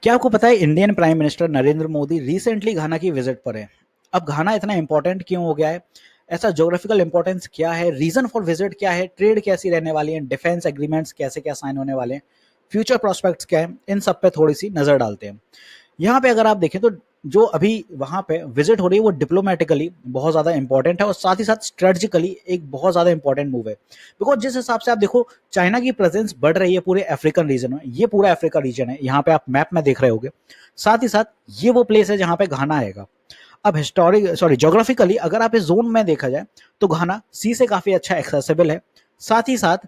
क्या आपको पता है Indian prime minister Narendra Modi recently Ghana की विजिट पर है। अब घाना इतना इंपॉर्टेंट क्यों हो गया है, ऐसा ज्योग्राफिकल इंपॉर्टेंस क्या है, रीजन फॉर विजिट क्या है, ट्रेड कैसी रहने वाली है, डिफेंस एग्रीमेंट्स कैसे क्या साइन होने वाले हैं, फ्यूचर प्रोस्पेक्ट्स क्या है, इन सब पे थोड़ी सी नजर डालते हैं। यहाँ पे अगर आप देखें तो जो अभी वहां पे विजिट हो रही है वो डिप्लोमेटिकली बहुत ज्यादा इंपॉर्टेंट है और साथ ही साथ स्ट्रेटजिकली एक बहुत ज्यादा इंपॉर्टेंट मूव है। बिकॉज जिस हिसाब से आप देखो चाइना की प्रेजेंस बढ़ रही है पूरे अफ्रीकन रीजन में, ये पूरा अफ्रीका रीजन है, यहाँ पे आप मैप में देख रहे होगे। साथ ही साथ ये वो प्लेस है जहां पे घाना आएगा। अब ज्योग्राफिकली अगर आप इस जोन में देखा जाए तो घाना सी से काफी अच्छा एक्सेसिबल है। साथ ही साथ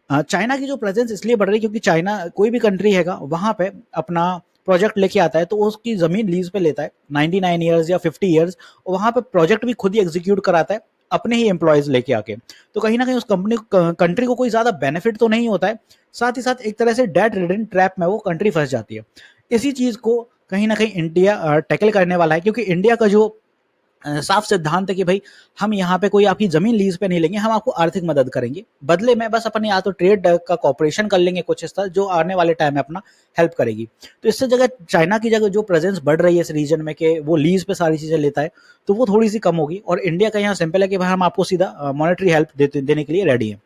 चाइना की जो प्रेजेंस इसलिए बढ़ रही है क्योंकि चाइना कोई भी कंट्री हैगा वहां पे अपना प्रोजेक्ट लेके आता है तो उसकी जमीन लीज पे लेता है 99 ईयर्स या 50 ईयर्स, और वहां पे प्रोजेक्ट भी खुद ही एग्जीक्यूट कराता है अपने ही एम्प्लॉयज लेके आके। तो कहीं ना कहीं उस कंट्री को कोई ज्यादा बेनिफिट तो नहीं होता है। साथ ही साथ एक तरह से डेट रिडन ट्रैप में वो कंट्री फंस जाती है। इसी चीज को कहीं ना कहीं इंडिया टैकल करने वाला है, क्योंकि इंडिया का जो साफ सिद्धांत है कि भाई हम यहाँ पे कोई आपकी जमीन लीज पे नहीं लेंगे, हम आपको आर्थिक मदद करेंगे, बदले में बस अपने या तो ट्रेड का कॉपरेशन कर लेंगे कुछ इस तरह जो आने वाले टाइम में अपना हेल्प करेगी। तो इससे जगह चाइना की जगह जो प्रेजेंस बढ़ रही है इस रीजन में कि वो लीज पे सारी चीजें लेता है तो वो थोड़ी सी कम होगी, और इंडिया का यहाँ सिंपल है कि भाई हम आपको सीधा मॉनेटरी हेल्प देने के लिए रेडी है।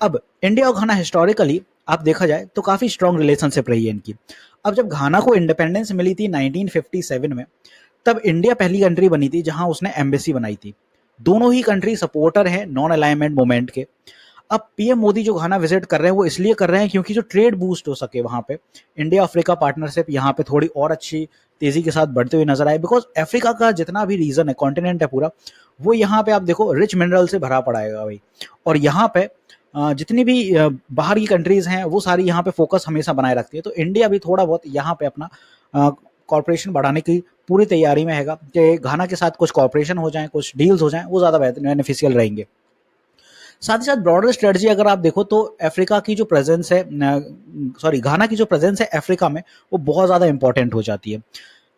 अब इंडिया और घाना हिस्टोरिकली आप देखा जाए तो काफी स्ट्रॉन्ग रिलेशनशिप रही है इनकी। अब जब घाना को इंडिपेंडेंस मिली थी 1957 में, तब इंडिया पहली कंट्री बनी थी जहां उसने एम्बेसी बनाई थी। दोनों ही कंट्री सपोर्टर हैं नॉन अलाइनमेंट मूवमेंट के। अब पीएम मोदी जो घाना विजिट कर रहे हैं वो इसलिए कर रहे हैं क्योंकि जो ट्रेड बूस्ट हो सके वहां पे, इंडिया अफ्रीका पार्टनरशिप यहाँ पे थोड़ी और अच्छी तेजी के साथ बढ़ते हुए नजर आए। बिकॉज अफ्रीका का जितना भी रीजन है, कॉन्टिनेंट है पूरा, वो यहाँ पे आप देखो रिच मिनरल से भरा पड़ा है भाई। और यहाँ पे जितनी भी बाहर की कंट्रीज हैं वो सारी यहाँ पे फोकस हमेशा बनाए रखती है। तो इंडिया भी थोड़ा बहुत यहाँ पे अपना कॉर्पोरेशन बढ़ाने की पूरी तैयारी में हैगा कि घाना के साथ कुछ कॉर्पोरेशन हो जाए, कुछ डील्स हो जाए, वो ज्यादा बेनिफिशियल रहेंगे। साथ ही साथ ब्रॉडर स्ट्रेटजी अगर आप देखो तो अफ्रीका की जो प्रेजेंस है, घाना की जो प्रेजेंस है अफ्रीका में, वो बहुत ज्यादा इंपॉर्टेंट हो जाती है।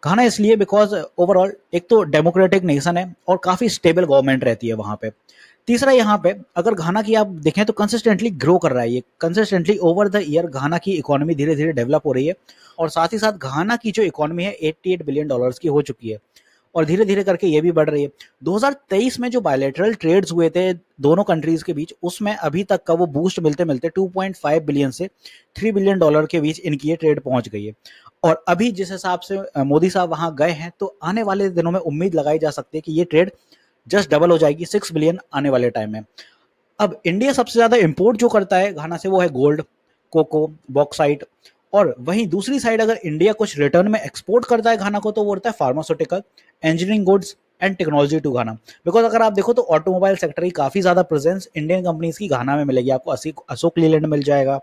घाना इसलिए बिकॉज ओवरऑल एक तो डेमोक्रेटिक नेशन है और काफी स्टेबल गवर्नमेंट रहती है वहां पे। तीसरा यहाँ पे अगर घाना की आप देखें तो कंसिस्टेंटली ग्रो कर रहा है, ये कंसिस्टेंटली ओवर द ईयर घाना की इकोनॉमी धीरे धीरे डेवलप हो रही है। और साथ ही साथ घाना की जो इकोनॉमी है 88 बिलियन डॉलर्स की हो चुकी है और धीरे धीरे करके ये भी बढ़ रही है। 2023 में जो बायलैटरल ट्रेड्स हुए थे दोनों कंट्रीज के बीच, उसमें अभी तक का वो बूस्ट मिलते मिलते 2.5 बिलियन से 3 बिलियन डॉलर के बीच इनकी ये ट्रेड पहुंच गई है। और अभी जिस हिसाब से मोदी साहब वहां गए हैं तो आने वाले दिनों में उम्मीद लगाई जा सकती है कि ये ट्रेड जस्ट डबल हो जाएगी, 6 बिलियन आने वाले टाइम में। अब इंडिया सबसे ज्यादा इंपोर्ट जो करता है घाना से वो है गोल्ड, कोको, बॉक्साइट। और वहीं दूसरी साइड अगर इंडिया कुछ रिटर्न में एक्सपोर्ट करता है घाना को तो वो होता है pharmaceutical, engineering goods and technology to Ghana. Because अगर आप देखो तो ऑटोमोबाइल सेक्टर की काफी ज्यादा प्रेजेंस इंडियन कंपनीज की घाना में मिलेगी आपको। अशोक लीलैंड मिल जाएगा,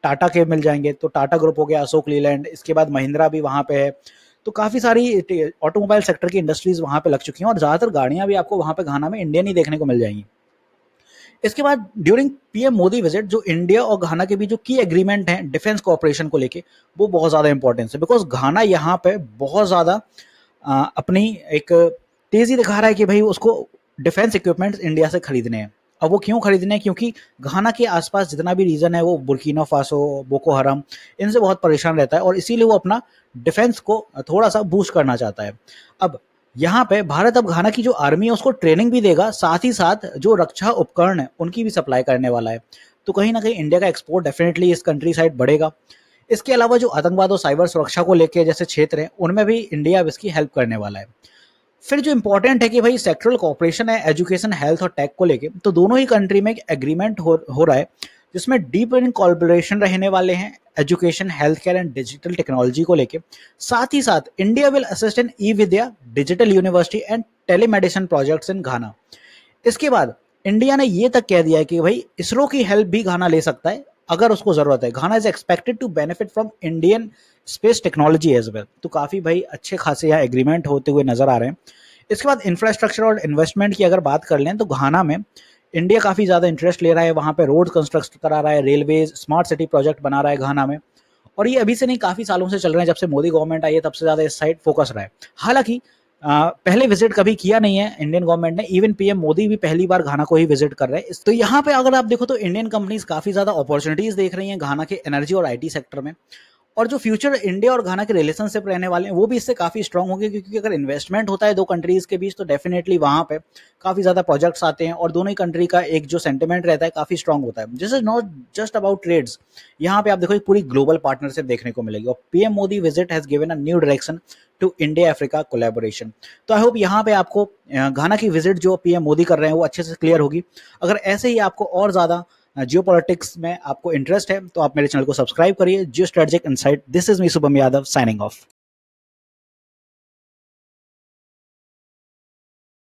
टाटा के मिल जाएंगे, तो टाटा ग्रुप हो गया, अशोक लीलैंड, इसके बाद महिंद्रा भी वहां पे है। तो काफी सारी ऑटोमोबाइल सेक्टर की इंडस्ट्रीज वहां पे लग चुकी हैं और ज्यादातर गाड़ियां भी आपको वहां पे घाना में इंडियन ही देखने को मिल जाएंगी। इसके बाद ड्यूरिंग पीएम मोदी विजिट जो इंडिया और घाना के बीच जो की एग्रीमेंट है डिफेंस कोऑपरेशन को लेके, वो बहुत ज्यादा इंपॉर्टेंस है। बिकॉज घाना यहाँ पे बहुत ज्यादा अपनी एक तेजी दिखा रहा है कि भाई उसको डिफेंस इक्विपमेंट्स इंडिया से खरीदने हैं। अब वो क्यों खरीदने हैं, क्योंकि घाना के आसपास जितना भी रीजन है वो बुर्किना फासो, बोको हराम, इनसे बहुत परेशान रहता है और इसीलिए वो अपना डिफेंस को थोड़ा सा बूस्ट करना चाहता है। अब यहाँ पे भारत अब घाना की जो आर्मी है उसको ट्रेनिंग भी देगा, साथ ही साथ जो रक्षा उपकरण है उनकी भी सप्लाई करने वाला है। तो कहीं ना कहीं इंडिया का एक्सपोर्ट डेफिनेटली इस कंट्री साइड बढ़ेगा। इसके अलावा जो आतंकवाद और साइबर सुरक्षा को लेके जैसे क्षेत्र है उनमें भी इंडिया अब इसकी हेल्प करने वाला है। फिर जो इंपॉर्टेंट है कि भाई सेक्टरल कॉपरेशन है एजुकेशन, हेल्थ और टेक को लेके, तो दोनों ही कंट्री में एक एग्रीमेंट हो रहा है जिसमें डीप इन कोलैबोरेशन रहने वाले हैं education, health care and digital technology को लेके। साथ ही साथ India will assist in e Vidya, digital university and telemedicine projects in Ghana. इसके बाद इंडिया ने ये तक कह दिया है कि भाई इसरो की हेल्प भी घाना ले सकता है अगर उसको जरूरत है। Ghana is expected to benefit from Indian space technology as well. तो काफी भाई अच्छे खासे यहाँ एग्रीमेंट होते हुए नजर आ रहे हैं। इसके बाद इंफ्रास्ट्रक्चर और इन्वेस्टमेंट की अगर बात कर लें तो घाना में इंडिया काफी ज्यादा इंटरेस्ट ले रहा है, वहां पे रोड कंस्ट्रक्ट करा रहा है, रेलवेज, स्मार्ट सिटी प्रोजेक्ट बना रहा है घाना में। और ये अभी से नहीं, काफी सालों से चल रहे हैं, जब से मोदी गवर्नमेंट आई है तब से ज्यादा इस साइड फोकस रहा है। हालांकि पहले विजिट कभी किया नहीं है इंडियन गवर्नमेंट ने, इवन पीएम मोदी भी पहली बार घाना को ही विजिट कर रहे हैं। तो यहाँ पे अगर आप देखो तो इंडियन कंपनीज काफी ज्यादा अपॉर्चुनिटीज देख रही हैं घाना के एनर्जी और आईटी सेक्टर में। और जो फ्यूचर इंडिया और घाना के रिलेशनशिप रहने वाले हैं वो भी इससे काफ़ी स्ट्रांग होंगे, क्योंकि अगर इन्वेस्टमेंट होता है दो कंट्रीज़ के बीच तो डेफिनेटली वहाँ पे काफ़ी ज़्यादा प्रोजेक्ट्स आते हैं और दोनों ही कंट्री का एक जो सेंटिमेंट रहता है काफ़ी स्ट्रांग होता है। This is not just about trades, यहाँ पे आप देखो एक पूरी ग्लोबल पार्टनरशिप देखने को मिलेगी और PM Modi visit has given a new direction to India Africa collaboration. तो आई होप यहाँ पे आपको घाना की विजिट जो पीएम मोदी कर रहे हैं वो अच्छे से क्लियर होगी। अगर ऐसे ही आपको और ज़्यादा जियो पॉलिटिक्स में आपको इंटरेस्ट है तो आप मेरे चैनल को सब्सक्राइब करिए, geo strategic insight. This is me Shubham Yadav signing off.